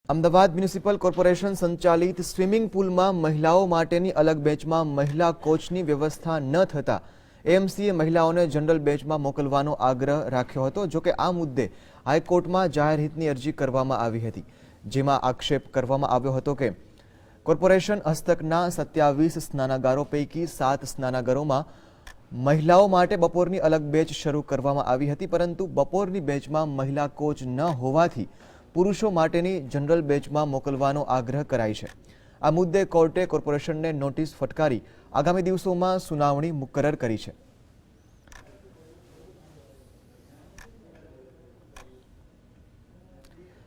Ahmedabad municipal corporation સંચાલિત swimming પુલમાં મહિલાઓ માટેની અલગ બેચમાં મહિલા કોચની વ્યવસ્થા ન થતા એએમસીએ મહિલાઓને જનરલ બેચમાં મોકલવાનો આગ્રહ રાખ્યો હતો। જો કે આ મુદ્દે હાઈકોર્ટમાં જાહેર હિતની અરજી કરવામાં આવી હતી, જેમાં આક્ષેપ કરવામાં આવ્યો હતો કે કોર્પોરેશન હસ્તકના 27 સ્નાનાગારો પૈકી 7 સ્નાનાગારોમાં મહિલાઓ માટે બપોરની અલગ બેચ શરૂ કરવામાં આવી હતી, પરંતુ બપોરની બેચમાં મહિલા કોચ ન હોવાથી પુરુષો માટેની જનરલ બેચમાં મોકલવાનો આગ્રહ કરાઈ છે। આ મુદ્દે કોર્ટે કોર્પોરેશનને નોટિસ ફટકારી આગામી દિવસોમાં સુનાવણી મુકરર કરી છે।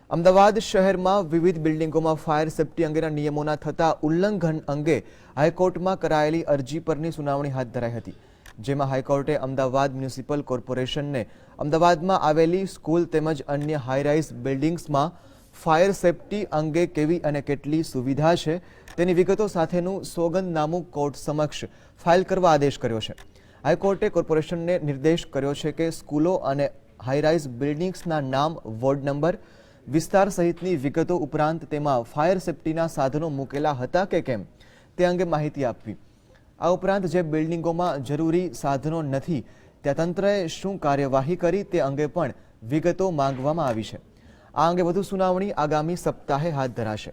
અમદાવાદ શહેરમાં વિવિધ બિલ્ડિંગોમાં ફાયર સેફટી અંગેના નિયમોના થતા ઉલ્લંઘન અંગે હાઈકોર્ટમાં કરાયેલી અરજી પરની સુનાવણી હાથ ધરાઈ હતી, જેમાં હાઈકોર્ટે અમદાવાદ મ્યુનિસિપલ કોર્પોરેશનને અમદાવાદમાં આવેલી સ્કૂલ તેમજ અન્ય હાઈરાઇઝ બિલ્ડિંગ્સમાં ફાયર સેફટી અંગે કેવી અને કેટલી સુવિધા છે તેની વિગતો સાથેનું સોગંદનામું કોર્ટ સમક્ષ ફાઇલ કરવા આદેશ કર્યો છે। હાઈકોર્ટે કોર્પોરેશનને નિર્દેશ કર્યો છે કે સ્કૂલો અને હાઈરાઇઝ બિલ્ડિંગ્સના નામ, વોર્ડ નંબર, વિસ્તાર સહિતની વિગતો ઉપરાંત તેમાં ફાયર સેફટીના સાધનો મૂકેલા હતા કે કેમ તે અંગે માહિતી આપવી। આ ઉપરાંત જે બિલ્ડિંગોમાં જરૂરી સાધનો નથી ત્યાં તંત્રએ શું કાર્યવાહી કરી તે અંગે પણ વિગતો માંગવામાં આવી છે। આ અંગે વધુ સુનાવણી આગામી સપ્તાહે હાથ ધરાશે।